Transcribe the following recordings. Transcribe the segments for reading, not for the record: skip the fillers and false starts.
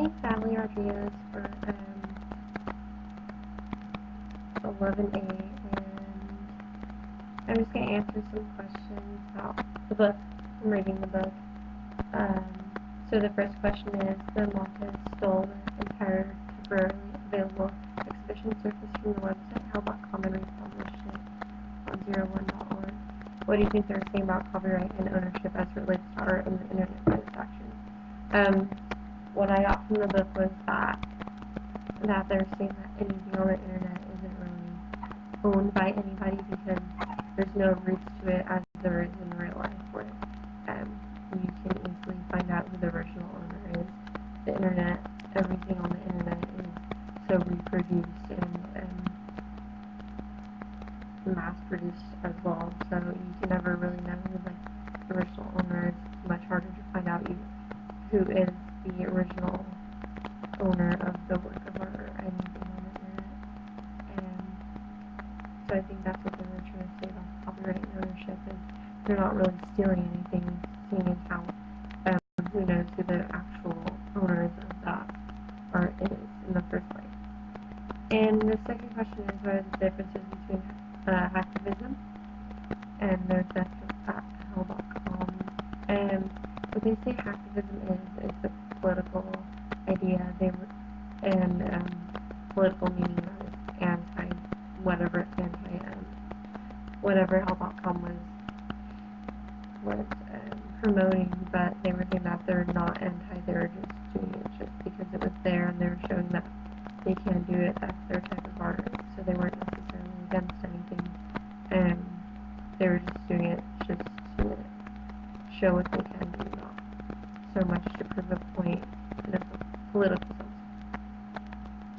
name's Natalie Rodriguez for 11A, and I'm just going to answer some questions about the book. I'm reading the book. So the first question is, the Montes stole the entire temporarily available exhibition surface from the website how.com and republished it on 01.org. What do you think they're saying about copyright and ownership as it relates to art and the internet by this action? What I got from the book was that they're saying that anything on the internet isn't really owned by anybody because there's no roots to it as there is in real life, where you can easily find out who the original owner is. The internet, everything on the internet is so reproduced and mass-produced as well, so you can never really know who the original owner is. It's much harder to find out who is the original owner of the work of art or anything on the internet. And so I think that's what they were trying to say about copyright and ownership, is they're not really stealing anything, seeing as how who knows who the actual owners of that art is in the first place. And the second question is, what are the differences between hacktivism and their death at hell.com? And what they say hacktivism is, it's a political idea. Political meaning is anti whatever hell.com was promoting, but they were saying that they're not anti, they were just doing it just because it was there, and they were showing that they can do it, that's their type of art, so they weren't necessarily against anything, and they were just doing it just to show what they can do, not so much to prove a point in a political sense.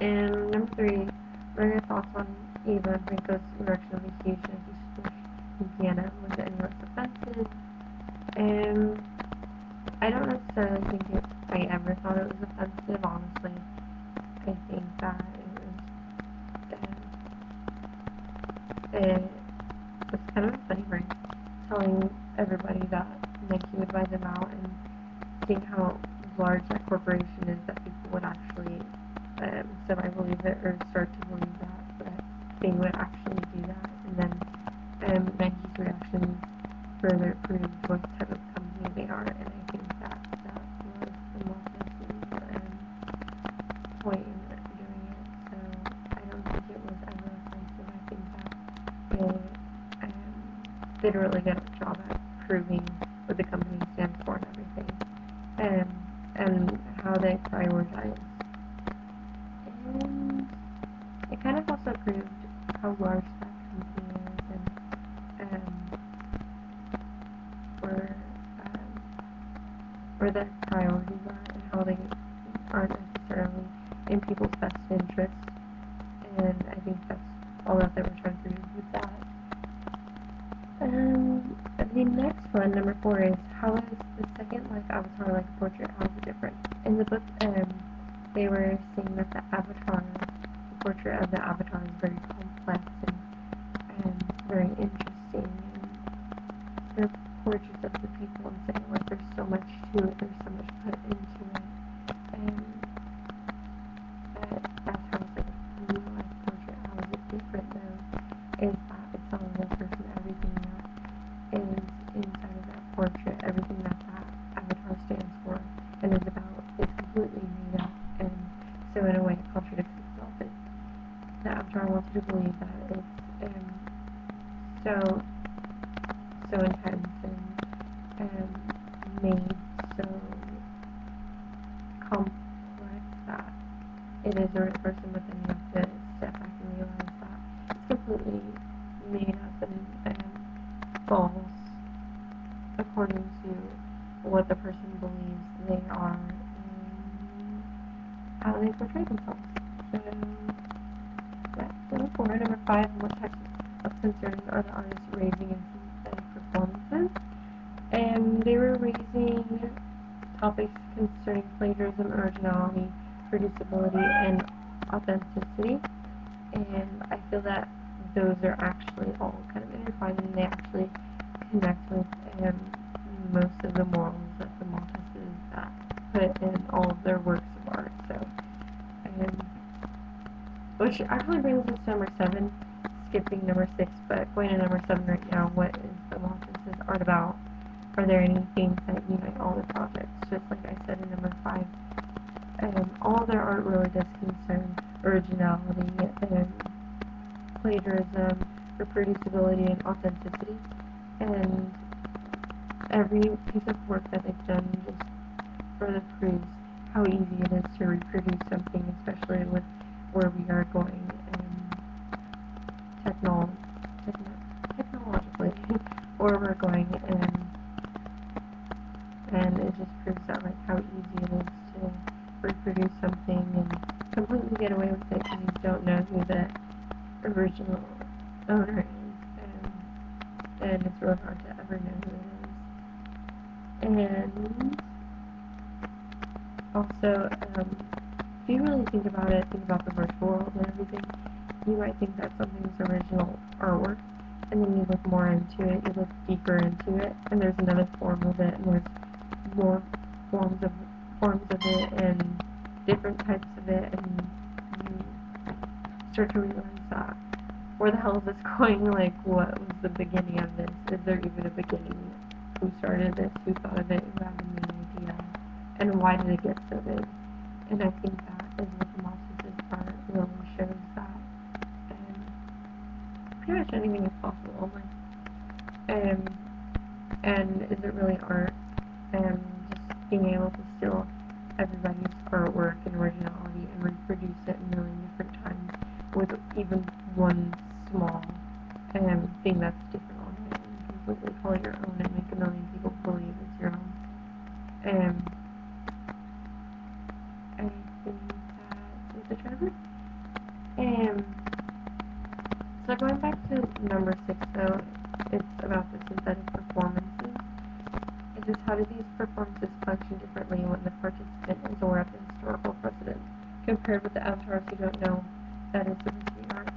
And number 3, what are your thoughts on Ava Franco's erection of a huge Yankee swoosh in Vienna? Was it any less offensive? And I don't necessarily think I ever thought it was offensive, honestly. I think that it was kind of a funny break, telling everybody that Nike would buy them out, and seeing how large that corporation is, that people would actually semi-believe it, or start to believe that they would actually do that. And then Nike's reaction further proved what type of company they are, and I think that was the Montes' point in doing it. So I don't think it was ever offensive. I think that they did a really good job at proving what the company stands for and everything, and how they prioritize. And it kind of also proved how large that company is, and where their priorities are, and how they aren't necessarily in people's best interest. And I think that's all that they were trying to prove with that. The next one, number 4, is, how is the second avatar like a portrait? How is it different? In the book, they were saying that the portrait of the avatar is very complex and very interesting, and the portraits of the people, and saying there's so much to it, there's so much put into it, and that's how it's a real life portrait. How is it different though, is that it's telling the person everything that is inside of that portrait, everything that avatar stands for and is about, is completely made up, and so in a way it contradicts itself. The avatar wants you to believe that it's so intense and made so complex that it is a real person, but then you have to step back and realize that it's completely made up and false according to what the person believes they are and how they portray themselves. So that's number 4. Number 5, what types of concerns are the artists raising in synthetic performances? And they were raising topics concerning plagiarism, originality, producibility, and authenticity. And I feel that those are actually all kind of intertwined, and they actually connect with most of the morals that the Montes that put in all of their works of art. Which actually brings us to number 7, skipping number 6, but going to number 7 right now. What is the Montes' art about? Are there any themes that unite all the projects? Just like I said in number 5, all their art really does concern originality, plagiarism, reproducibility, and authenticity. And every piece of work that they've done just further proves how easy it is to reproduce something, especially with where we are going technologically, where we're going, and it just proves that like how easy it is to reproduce something and completely get away with it because you don't know who the original owner is, and it's really hard to ever know who it is. And also, if you really think about it, think about the virtual world and everything, you might think that something's original artwork, and then you look more into it, you look deeper into it, and there's another form of it, and there's more forms of it, and different types of it, and you start to realize that, where the hell is this going? Like, what was the beginning of this? Is there even a beginning? Who started this? Who thought of it? Who had the main idea? And why did it get so big? And I think that is what the Montes' art really shows, that pretty much anything is possible. And is it really art? And just being able to steal everybody's artwork and originality and reproduce it a million different times with even one small thing that's different on it, and completely call it your own and make a million people believe it's your own. I think that is a treasure. So going back to number 6, though, it's about the synthetic performances. It's just how do these performances function differently when the participant is aware of the historical precedent, compared with the avatars who don't know that it's supposed to be art.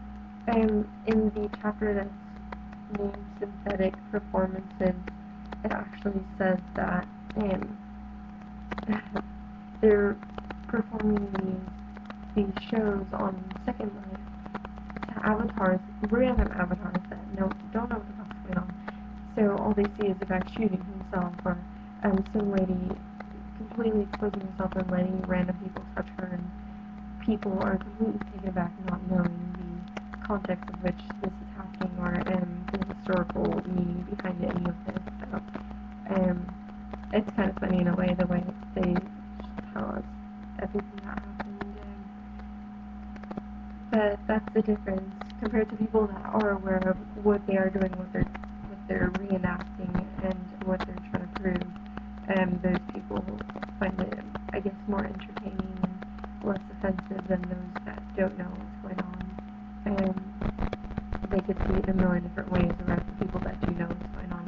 In the chapter that's named Synthetic Performances, it actually says that they're performing these shows on Second Life to avatars, random avatars that don't know what the fuck's going on. So all they see is a guy shooting himself, or some lady completely exposing herself and letting random people touch her, and people are completely taken aback, not knowing the context of which this is happening, or the historical meaning behind any of this. So it's kind of funny in a way, the way they tell us everything that happened. But that's the difference compared to people that are aware of what they are doing, what they're reenacting, and what they're trying to prove. Those people find it, I guess, more entertaining and less offensive than those that don't know what's going on. They could see it in a million different ways, whereas the people that do know what's going on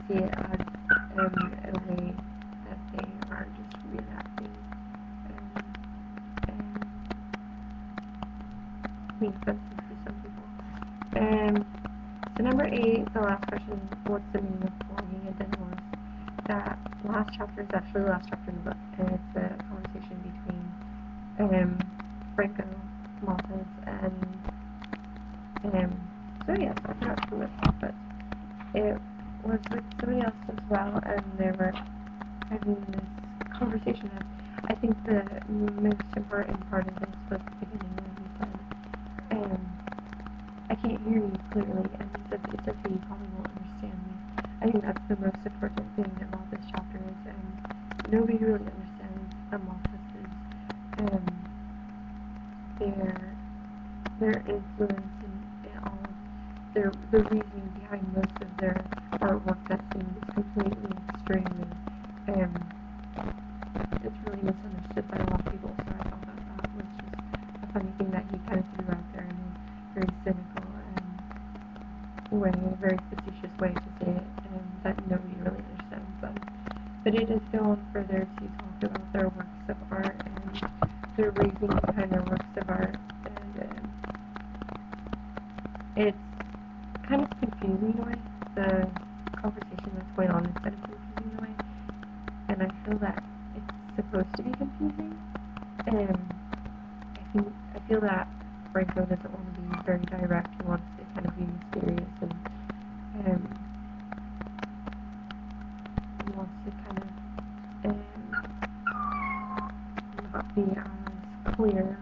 see it as a way that they are just reenacting and being offensive to some people. So number 8, the last question, what's the meaning of belonging and divorce? That last chapter is actually the last chapter in the book, and it's a conversation between Franco, Montes, and so yes, I forgot who it was, but it was with somebody else as well, and they were having this conversation. And I think the most important part of this was the beginning when he said, I can't hear you clearly, and he said, it's okay, you probably won't understand me. I think that's the most important thing about this chapter is, nobody really understands the Montes' their influence in all of the reasoning behind most of their artwork that seems completely extremely, it's really misunderstood by a lot of people, so I thought that was just a funny thing that he kind of threw out there in a very cynical way, a very facetious way to say it, and that nobody really understands them. But it does go on further to talk about their works of art and their reasoning behind their works of art, and it's kind of confusing in a way. The conversation that's going on is kind of confusing in a way, and I feel that it's supposed to be confusing. I I feel that Franco doesn't want to be very direct. He wants to kind of be mysterious and he wants to kind of not be as clear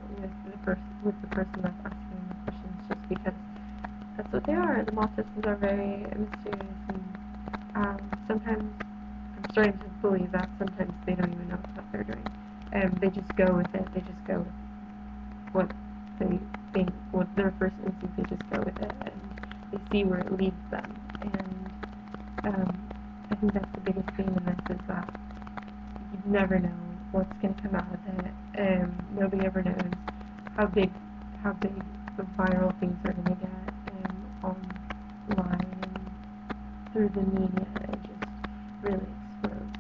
with the person that's asking the questions, just because that's what they are. The Malteses are very mysterious, and sometimes I'm starting to believe that sometimes they don't even know what they're doing. They just go with it. They just go with what they think, what their first instinct. They just go with it, and they see where it leads them. And I think that's the biggest thing in this, is that you never know what's going to come out of it. Nobody ever knows how big the viral things are going to get online and through the media. It just really explodes.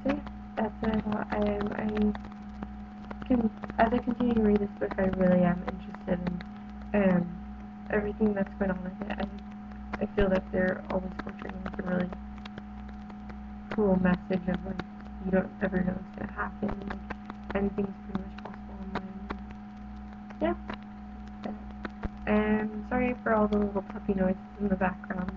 So yeah, that's what I thought. As I continue to read this book, I really am interested in everything that's going on with it. I feel that they're always portraying like a really cool message of like, you don't ever know what's gonna happen. Like, anything's pretty much possible online. Yeah. Sorry for all the little puppy noises in the background.